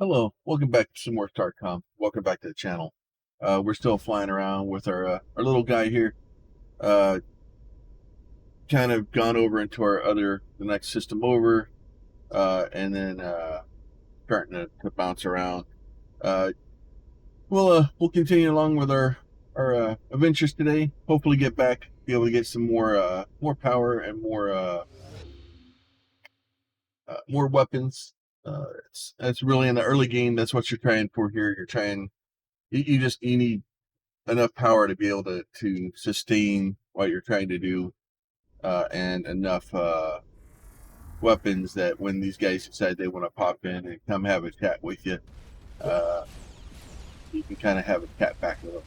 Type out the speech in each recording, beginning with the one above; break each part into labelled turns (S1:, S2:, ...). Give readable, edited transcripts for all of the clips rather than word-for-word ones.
S1: Hello, welcome back to some more Starcom. Welcome back to the channel. We're still flying around with our little guy here. Uh, kind of gone over into the next system over, and then starting to bounce around. Uh, we'll continue along with our adventures today. Hopefully, get back, be able to get some more power and more weapons. That's really in the early game. That's what you're trying for here. You're trying. You need enough power to be able to sustain what you're trying to do, and enough weapons that when these guys decide they want to pop in and come have a chat with you, uh, you can kind of have a chat back with them.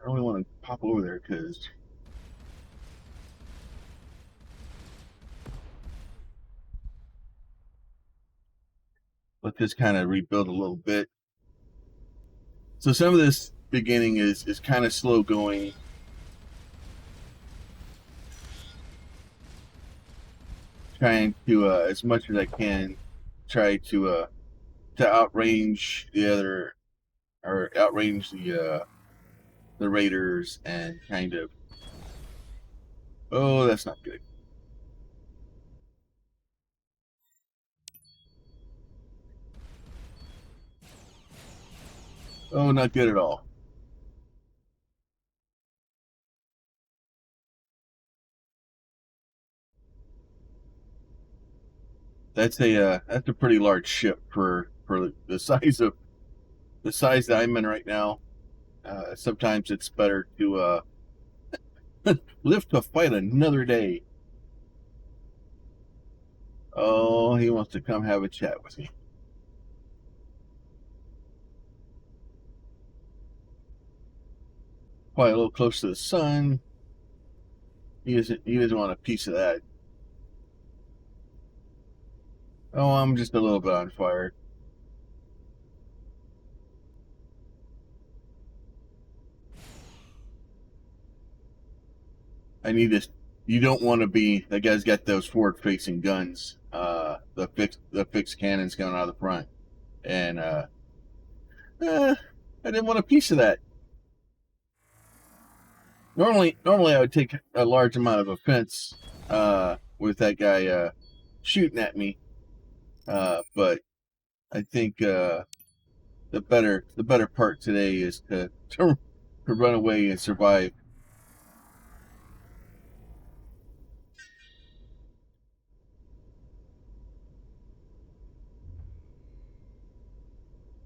S1: I don't really want to pop over there because let this kind of rebuild a little bit. So some of this beginning is kind of slow going. Trying to as much as I can try to outrange the other or outrange the raiders and kind of. Oh, that's not good. Oh, not good at all. That's a pretty large ship for the size that I'm in right now. Sometimes it's better to live to fight another day. Oh, he wants to come have a chat with me. Probably a little close to the sun. He doesn't want a piece of that. Oh, I'm just a little bit on fire. I need this. You don't want to be that guy's got those forward-facing guns. The fixed cannons going out of the front, and I didn't want a piece of that. Normally I would take a large amount of offense with that guy shooting at me, but I think the better part today is to run away and survive.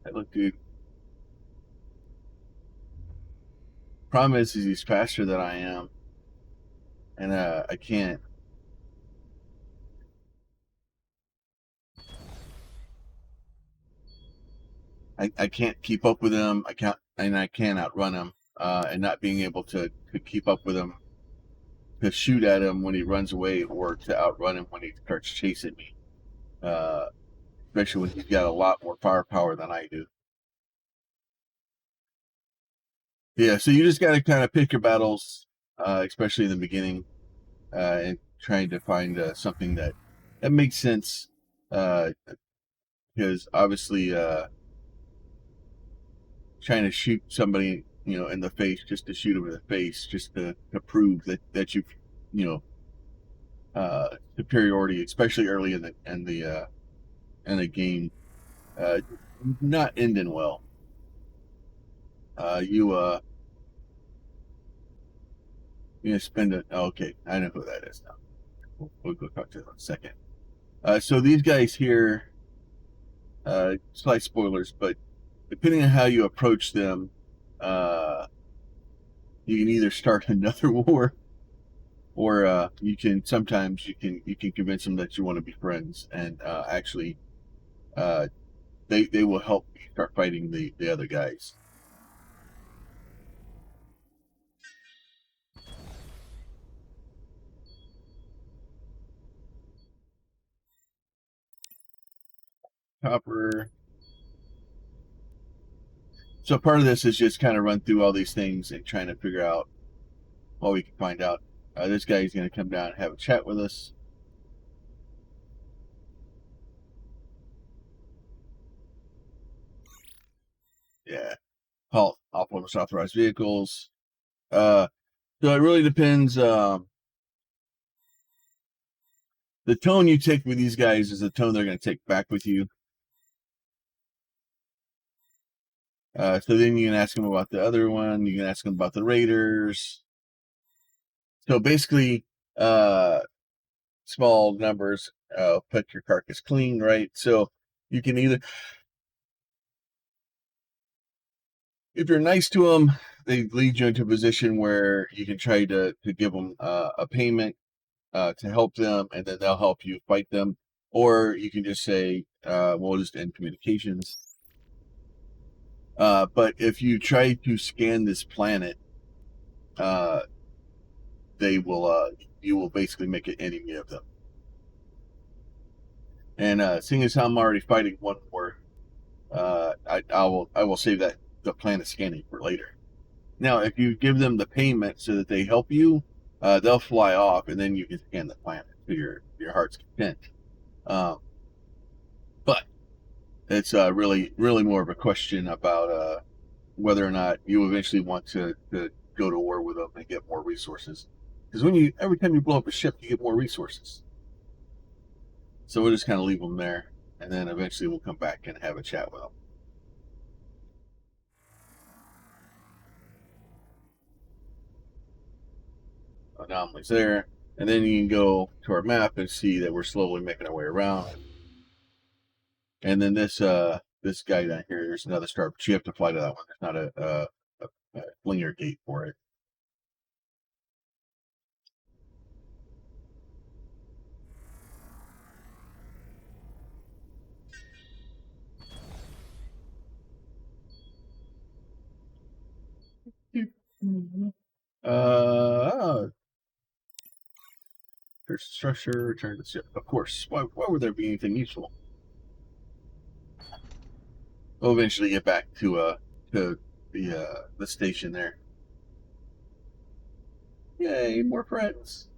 S1: I look, dude. Problem is he's faster than I am, and I can't. I can't keep up with him. I can't outrun him. And not being able to keep up with him, to shoot at him when he runs away, or to outrun him when he starts chasing me. Uh, Especially when he's got a lot more firepower than I do. Yeah, so you just got to kind of pick your battles, especially in the beginning, and trying to find something that makes sense. Uh, because obviously, trying to shoot somebody, in the face just to shoot him in the face, just to prove that you know, superiority, especially early in the game, uh, not ending well. You spend it. Oh, okay, I know who that is now. We'll go talk to them in a second. So these guys here, slight spoilers, but depending on how you approach them, uh, you can either start another war, or you can convince them that you want to be friends, and actually, uh, they will help you start fighting the other guys. Copper. So part of this is just kind of run through all these things and trying to figure out what we can find out. This guy is going to come down and have a chat with us. Yeah. Halt off-limits authorized vehicles. So it really depends. The tone you take with these guys is the tone they're going to take back with you. So then you can ask them about the other one. You can ask them about the Raiders. So basically, small numbers, put your carcass clean, right? So you can either, if you're nice to them, they lead you into a position where you can try to give them a payment to help them, and then they'll help you fight them. Or you can just say, we'll just end communications. But if you try to scan this planet, they will, you will basically make an enemy of them. And seeing as how I'm already fighting one war, I will save that the planet scanning for later. Now, if you give them the payment so that they help you, they'll fly off, and then you can scan the planet to your heart's content. But it's really more of a question about whether or not you eventually want to go to war with them and get more resources. Because every time you blow up a ship, you get more resources. So we'll just kind of leave them there, and then eventually we'll come back and have a chat with them. Anomalies there, and then you can go to our map and see that we're slowly making our way around. And then this guy down here, there's another star, but you have to fly to that one. There's not a linear gate for it. There's structure, return to the ship. Of course. Why would there be anything useful? We'll eventually get back to the station there. Yay, more friends.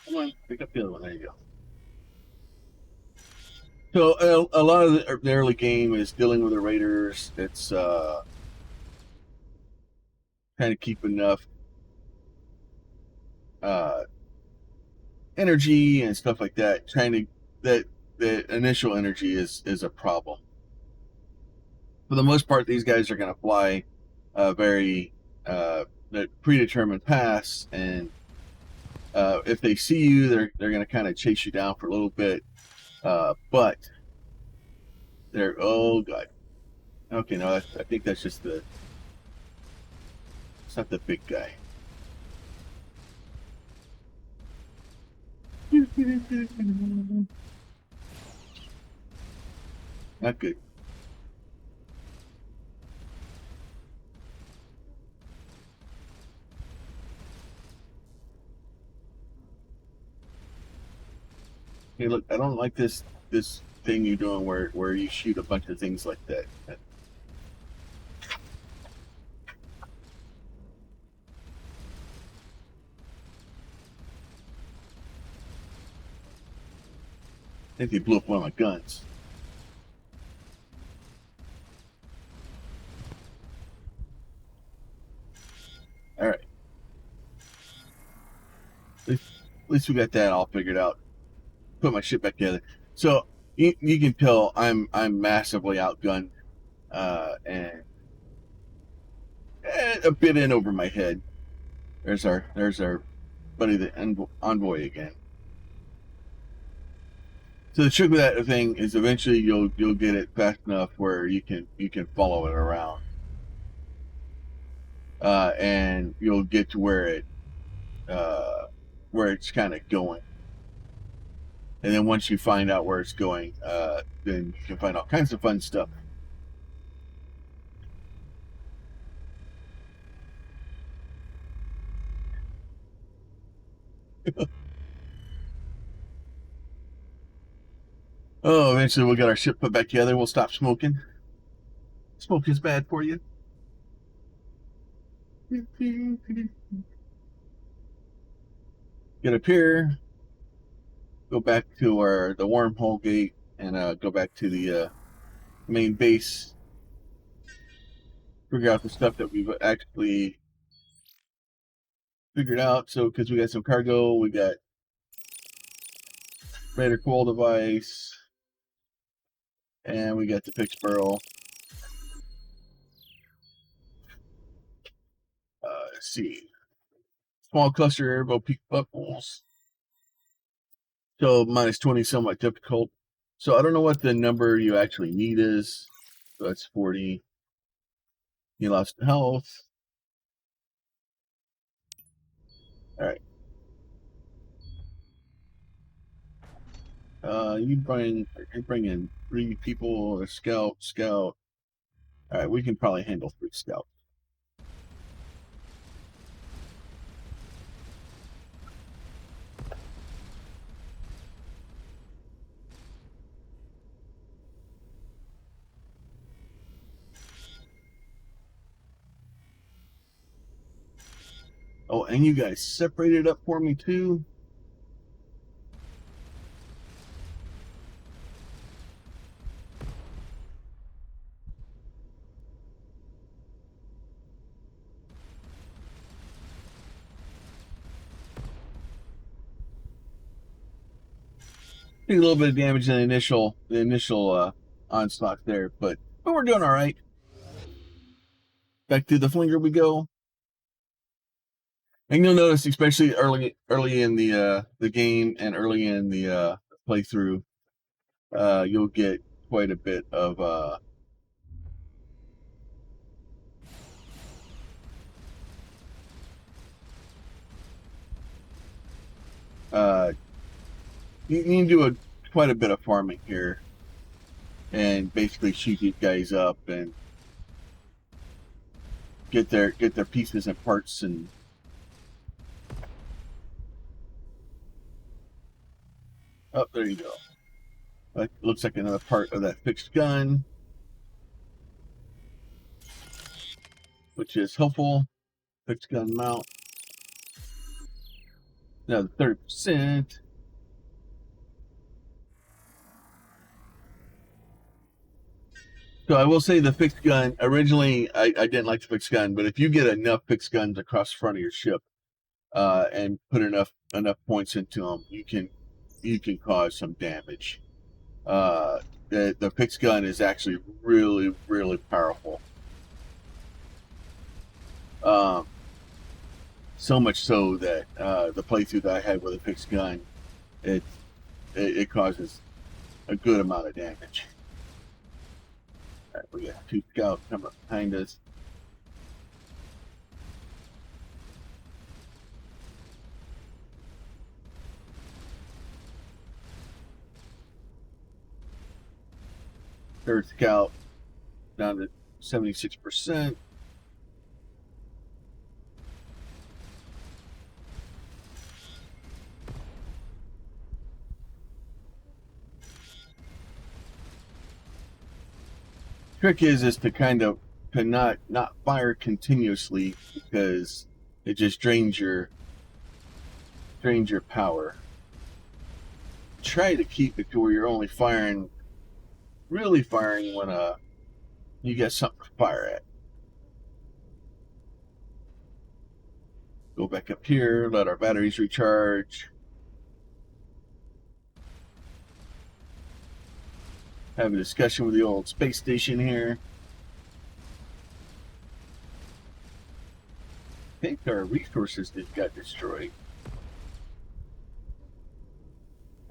S1: Come on, pick up the other one. There you go. So a lot of the early game is dealing with the Raiders. It's kind of keep enough energy and stuff like that. That the initial energy is a problem. For the most part, these guys are going to fly very predetermined paths, and if they see you, they're going to kind of chase you down for a little bit. But they're, oh god, okay, no, I think that's just it's not the big guy. Not good. Hey, look, I don't like this thing you're doing where you shoot a bunch of things like that. I think they blew up one of my guns. All right. At least we got that all figured out. Put my shit back together. So you can tell I'm massively outgunned, and a bit in over my head. There's our buddy the envoy again. So the trick with that thing is eventually you'll get it fast enough where you can follow it around, and you'll get to where it's kind of going. And then once you find out where it's going, then you can find all kinds of fun stuff. Oh, eventually we'll get our ship put back together. We'll stop smoking. Smoke is bad for you. Get up here. Go back to the wormhole gate and go back to the main base. Figure out the stuff that we've actually figured out. So, because we got some cargo, we got radar coil device, and we got the fixed barrel. Let's see. Small cluster airbow peak buckles. So minus 20 somewhat difficult. So I don't know what the number you actually need is. So that's 40. You lost health. All right. You bring in 3 people, a scout. All right, we can probably handle 3 scouts. Oh, and you guys separated up for me too. Did a little bit of damage in the initial onslaught there, but we're doing all right. Back to the flinger we go. And you'll notice, especially early in the game and early in the playthrough, you'll get quite a bit of you can do quite a bit of farming here, and basically shoot these guys up and get their pieces and parts and. Oh, there you go. That looks like another part of that fixed gun, which is helpful. Fixed gun mount. Now 30%. So I will say the fixed gun, originally I didn't like the fixed gun, but if you get enough fixed guns across the front of your ship and put enough points into them, you can cause some damage. The fixed gun is actually really, really powerful. So much so that the playthrough that I had with a fixed gun, it causes a good amount of damage. All right, we got 2 scouts coming up behind us. Third scout down to 76%. Trick is to kind of not fire continuously, because it just drains your power. Try to keep it to where you're only really firing when you get something to fire at. Go back up here, let our batteries recharge. Have a discussion with the old space station here. I think our resources just got destroyed.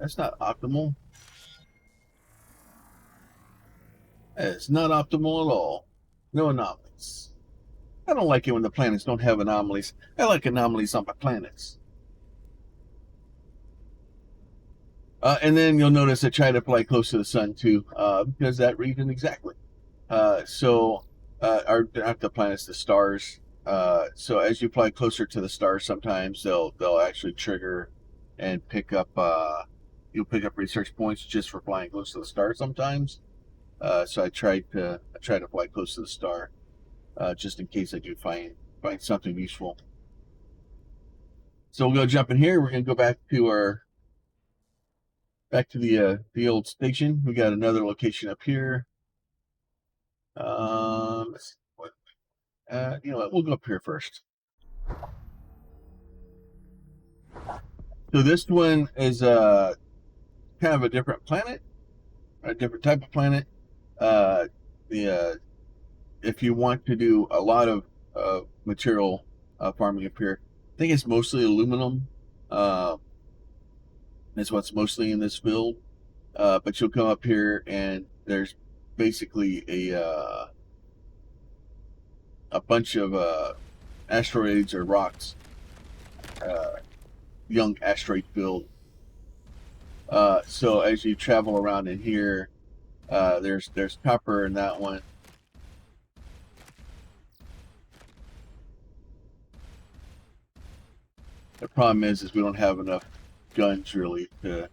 S1: That's not optimal. It's not optimal at all. No anomalies. I don't like it when the planets don't have anomalies. I like anomalies on my planets. And then you'll notice I try to fly close to the sun too, because that reason exactly. So not the planets, the stars. So as you fly closer to the stars, sometimes they'll actually trigger and pick up you'll pick up research points just for flying close to the star sometimes. So I try to fly close to the star, just in case I do find something useful. So we'll go jump in here. We're gonna go back to the old station. We got another location up here. You know what? We'll go up here first. So this one is kind of a different planet, a different type of planet. The If you want to do a lot of material farming up here, I think it's mostly aluminum. Is what's mostly in this field. But you'll come up here and there's basically a bunch of asteroids or rocks, young asteroid field. So as you travel around in here, there's copper in that one. The problem is we don't have enough guns really to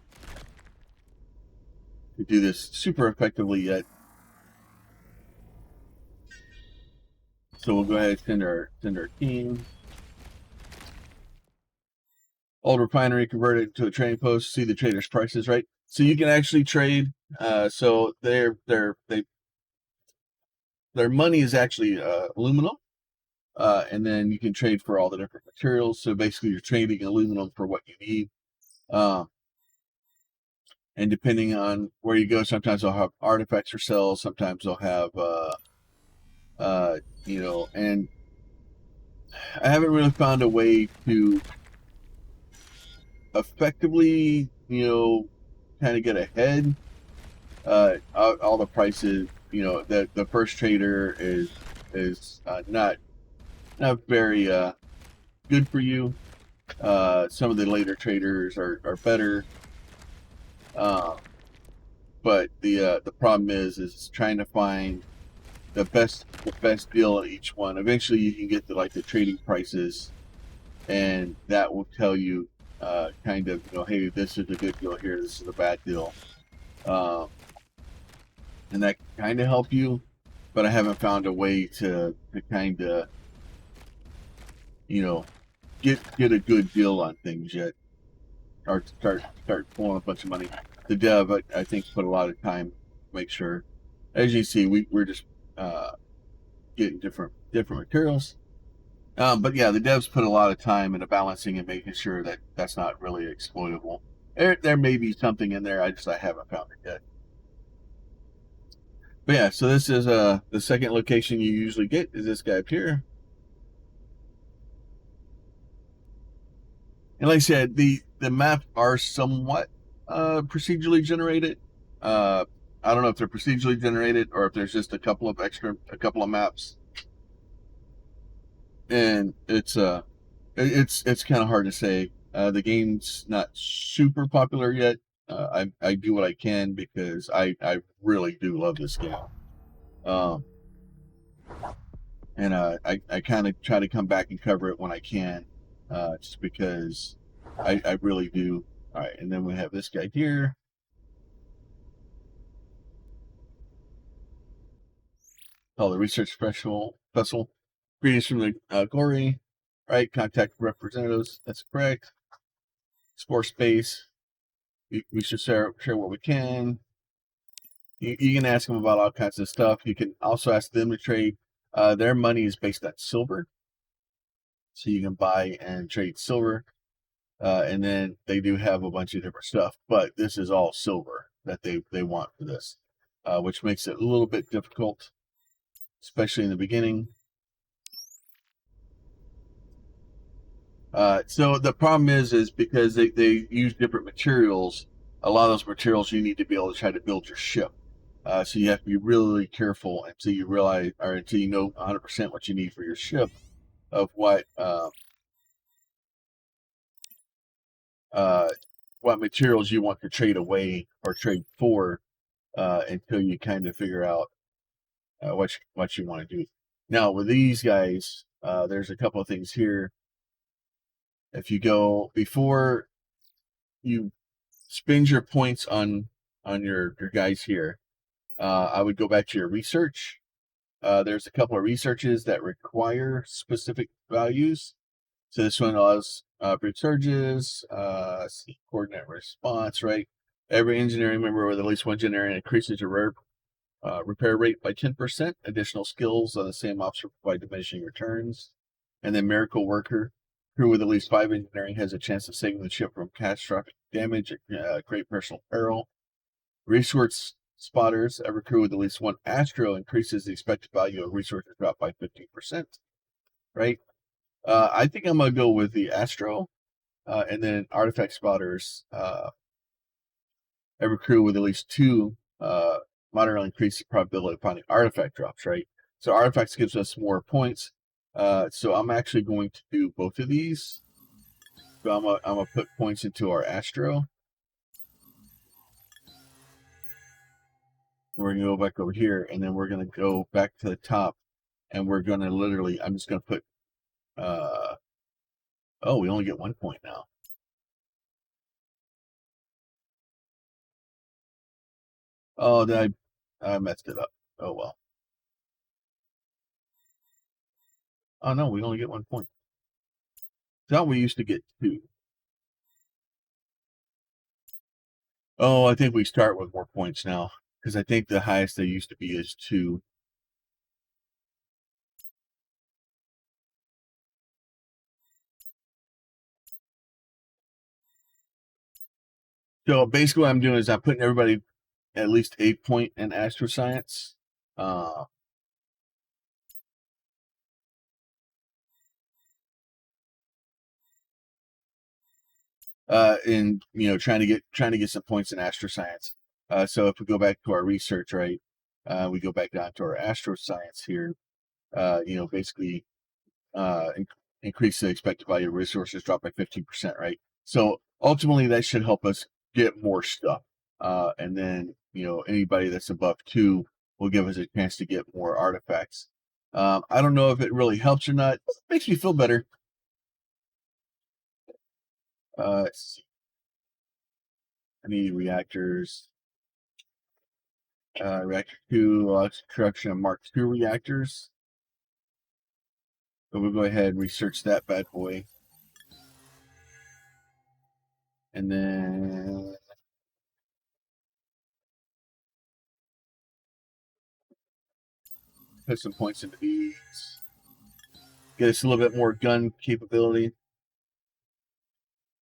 S1: do this super effectively yet. So we'll go ahead and send our team. Old refinery converted to a trading post. See the traders' prices, right? So you can actually trade. So their money is actually aluminum, and then you can trade for all the different materials. So basically, you're trading aluminum for what you need. And depending on where you go, sometimes they'll have artifacts for sale. Sometimes they'll have, you know, and I haven't really found a way to effectively, you know, kind of get ahead. All the prices, you know, the first trader is not very good for you. Some of the later traders are better. But the problem is trying to find the best deal on each one. Eventually, you can get to like the trading prices, and that will tell you kind of, you know, hey, this is a good deal here, this is a bad deal, and that kind of help you. But I haven't found a way to kind of, you know, get a good deal on things yet, or start pulling a bunch of money. The dev, I think, put a lot of time to make sure. As you see, we're just getting different materials. But yeah, the devs put a lot of time into balancing and making sure that that's not really exploitable. There may be something in there. I haven't found it yet. But yeah, so this is the second location you usually get is this guy up here. And like I said, the maps are somewhat procedurally generated. I don't know if they're procedurally generated or if there's just a couple of maps, and it's kind of hard to say. The game's not super popular yet. I do what I can because I really do love this game. And I kind of try to come back and cover it when I can, just because I really do. All right, and then we have this guy here. Called the Research Vessel. Greetings from the Gory. Right, contact representatives. That's correct. Explore space. We should share what we can. You can ask them about all kinds of stuff. You can also ask them to trade. Their money is based on silver, so you can buy and trade silver. And then they do have a bunch of different stuff, but this is all silver that they want for this, which makes it a little bit difficult, especially in the beginning. So the problem is because they use different materials. A lot of those materials you need to be able to try to build your ship. So you have to be really careful until you realize, or until you know 100% what you need for your ship, of what materials you want to trade away or trade for, until you kind of figure out what you want to do. Now with these guys, there's a couple of things here. If you go before you spend your points on your guys here, I would go back to your research. There's a couple of researches that require specific values. So this one allows brief surges, coordinate response, right? Every engineering member with at least one generator increases your repair rate by 10%. Additional skills on the same officer provide diminishing returns. And then miracle worker, crew with at least 5 engineering has a chance of saving the ship from catastrophic damage at great personal peril. Resource spotters, every crew with at least 1 astro increases the expected value of resources drop by 15%, right? I think I'm going to go with the astro, and then artifact spotters, every crew with at least 2 moderately increase the probability of finding artifact drops, right? So artifacts gives us more points. So I'm actually going to do both of these. So I'm gonna put points into our astro. We're gonna go back over here, and then we're gonna go back to the top, and we're gonna literally, I'm just gonna put, oh, we only get 1 point now. Oh, then I messed it up. Oh well. Oh no, we only get 1 point. Thought we used to get 2. Oh, I think we start with more points now, because I think the highest they used to be is 2. So basically what I'm doing is I'm putting everybody at least 8 point in astroscience. In trying to get some points in astroscience. So if we go back to our research, right, we go back down to our astroscience here. Basically increase the expected value of resources drop by 15%, right? So ultimately that should help us get more stuff. And then anybody that's above 2 will give us a chance to get more artifacts. I don't know if it really helps or not. It makes me feel better. Let's see. I need reactors. Reactor 2, construction of Mark II reactors. So we'll go ahead and research that bad boy. And then put some points into these. Get us a little bit more gun capability.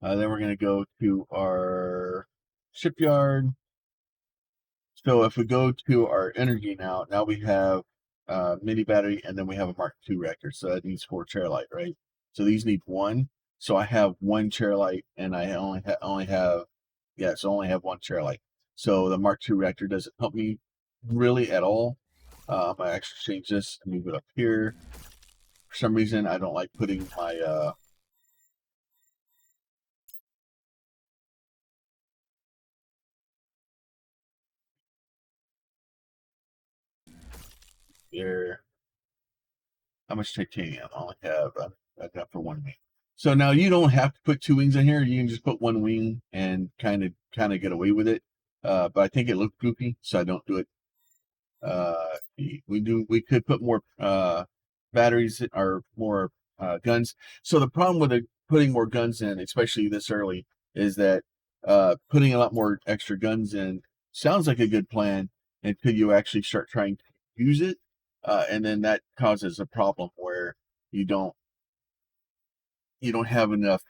S1: Then we're going to go to our shipyard. So if we go to our energy now we have mini battery, and then we have a Mark II reactor. So that needs 4 chairlight, right? So these need 1. So I have 1 chairlight, and I only have 1 chairlight. So the Mark II reactor doesn't help me really at all. I actually change this and move it up here. For some reason, I don't like putting my here. How much titanium? I only have I've got for 1 wing. So now you don't have to put 2 wings in here. You can just put 1 wing and kind of get away with it. But I think it looked goofy, so I don't do it. We could put more batteries or more guns. So the problem with putting more guns in, especially this early, is that putting a lot more extra guns in sounds like a good plan until you actually start trying to use it, and then that causes a problem where you don't have enough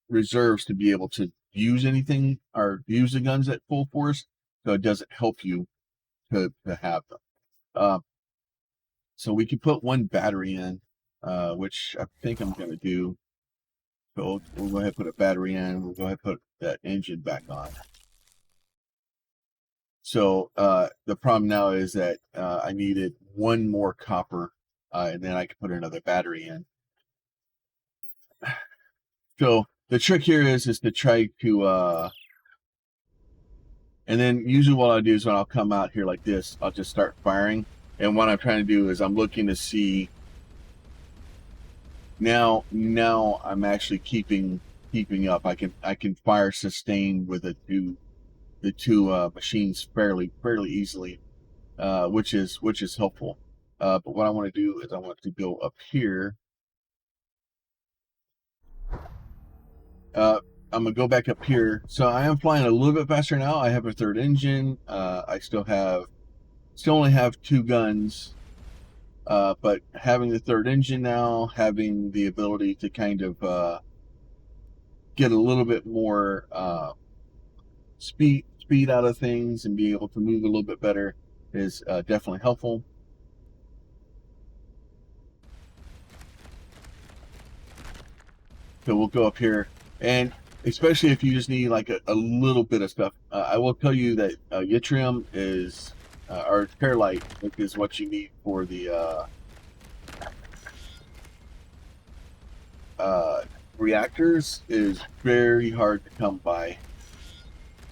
S1: reserves to be able to use anything or use the guns at full force, so it doesn't help you to have them. So we can put 1 battery in, which I think I'm going to do. So we'll go ahead and put a battery in. We'll go ahead and put that engine back on. So the problem now is that I needed 1 more copper, and then I can put another battery in. So the trick here is to try to, and then usually what I'll do is when I'll come out here like this, I'll just start firing. And what I'm trying to do is I'm looking to see, now I'm actually keeping keeping up. I can fire sustain with the two machines fairly easily, which is helpful. But what I want to do is I want to go up here. I'm gonna go back up here. So I am flying a little bit faster now. I have a third engine. I still only have two guns. But having the third engine now, having the ability to kind of get a little bit more speed out of things and be able to move a little bit better is definitely helpful. So we'll go up here, and especially if you just need like a little bit of stuff, I will tell you that yttrium is or perlite is what you need for the reactors. Is very hard to come by.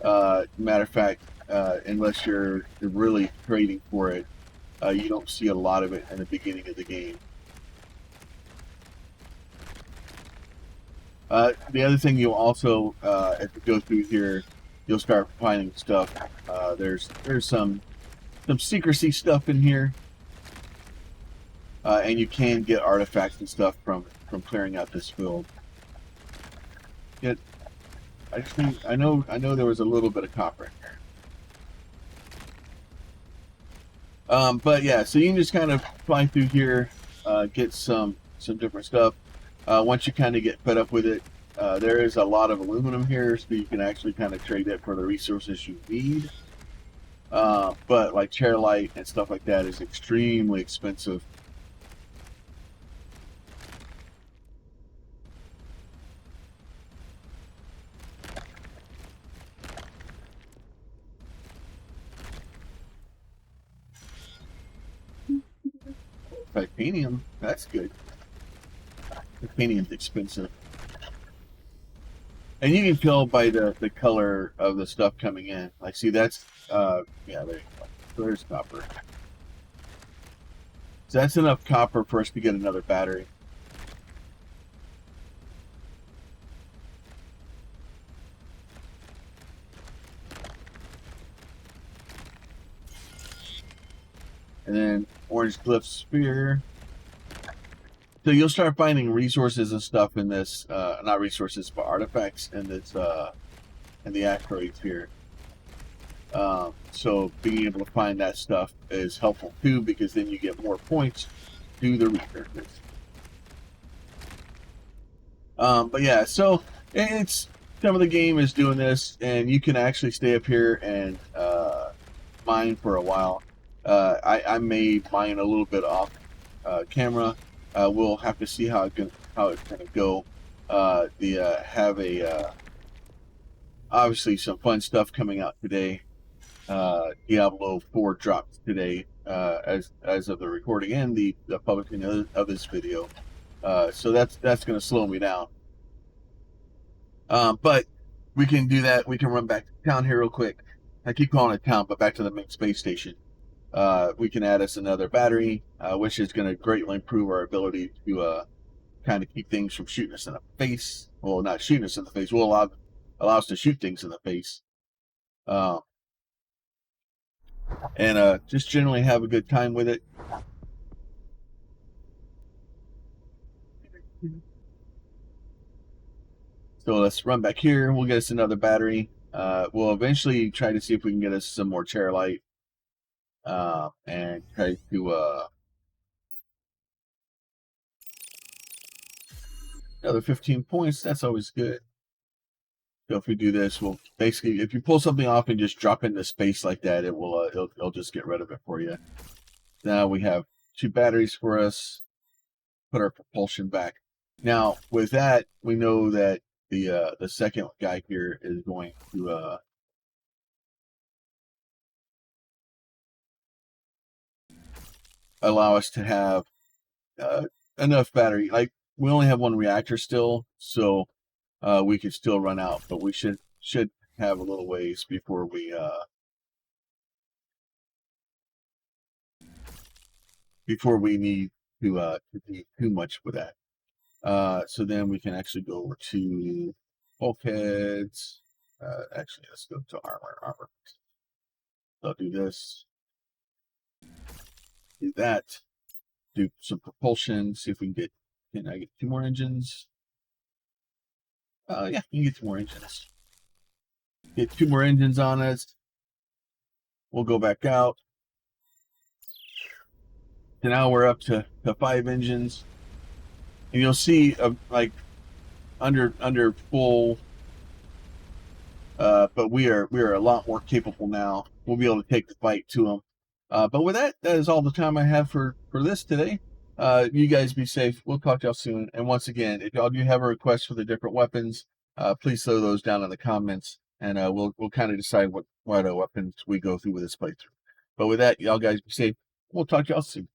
S1: Matter of fact, unless you're really trading for it, you don't see a lot of it in the beginning of the game. The other thing you'll also, as you go through here, you'll start finding stuff. There's some secrecy stuff in here, and you can get artifacts and stuff from clearing out this field. Yet, I just think I know there was a little bit of copper in here. But yeah, so you can just kind of fly through here, get some different stuff. Once you kind of get fed up with it, there is a lot of aluminum here, so you can actually kind of trade it for the resources you need. But like chairlight and stuff like that is extremely expensive. Titanium, that's good. Titanium's expensive. And you can tell by the color of the stuff coming in. Like, see, that's, yeah, there you go. There's copper. So that's enough copper for us to get another battery. And then orange glyph sphere. So you'll start finding resources and stuff in this, not resources, but artifacts in this, in the asteroids here. So being able to find that stuff is helpful too, because then you get more points to the researchers. But yeah, so it's some of the game is doing this, and you can actually stay up here and mine for a while. I may mine a little bit off camera. We'll have to see how it's gonna go. Have a obviously some fun stuff coming out today. Diablo 4 dropped today, as of the recording and the publishing of this video. So that's going to slow me down. But we can do that. We can run back to town here real quick. I keep calling it town, but back to the main space station. We can add us another battery, which is going to greatly improve our ability to kind of keep things from shooting us in the face. Well, not shooting us in the face. Will allow us to shoot things in the face. And just generally have a good time with it. So let's run back here. We'll get us another battery. We'll eventually try to see if we can get us some more chairlight, and try to another 15 points. That's always good. So if we do this, we'll basically, if you pull something off and just drop into space like that, it will it'll just get rid of it for you. Now we have 2 batteries for us. Put our propulsion back. Now with that, we know that the second guy here is going to allow us to have enough battery. Like, we only have 1 reactor still, so we could still run out, but we should have a little ways before we need to do too much with that. So then we can actually go over to bulkheads. Actually, let's go to armor. I'll do this. Do that. Do some propulsion. See if we can I get 2 more engines? Yeah, you can get 2 more engines. Get 2 more engines on us. We'll go back out. So now we're up to 5 engines. And you'll see like under full, but we are a lot more capable now. We'll be able to take the fight to them. But with that is all the time I have for this today. You guys be safe. We'll talk to y'all soon. And once again, if y'all do have a request for the different weapons, please throw those down in the comments, and we'll kind of decide what weapons we go through with this playthrough. But with that, y'all guys be safe. We'll talk to y'all soon.